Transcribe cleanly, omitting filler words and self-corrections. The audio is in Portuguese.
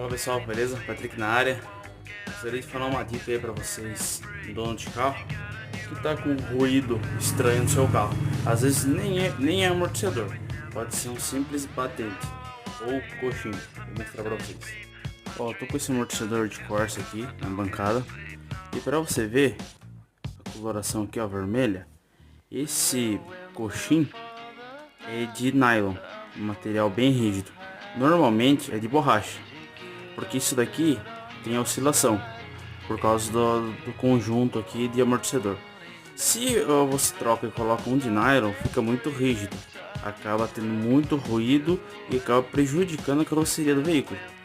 Fala pessoal, beleza? Patrick na área. Gostaria de falar uma dica aí para vocês, dono de carro, que tá com ruído estranho no seu carro. Às vezes nem é amortecedor, pode ser um simples batente ou coxinho. Vou mostrar para vocês. Ó, tô com esse amortecedor de Corsa aqui na bancada e para você ver a coloração aqui, ó, vermelha. Esse coxim é de nylon, um material bem rígido. Normalmente é de borracha, porque isso daqui tem oscilação por causa do conjunto aqui de amortecedor. Se você troca e coloca um de nylon, fica muito rígido, acaba tendo muito ruído e acaba prejudicando a carroceria do veículo.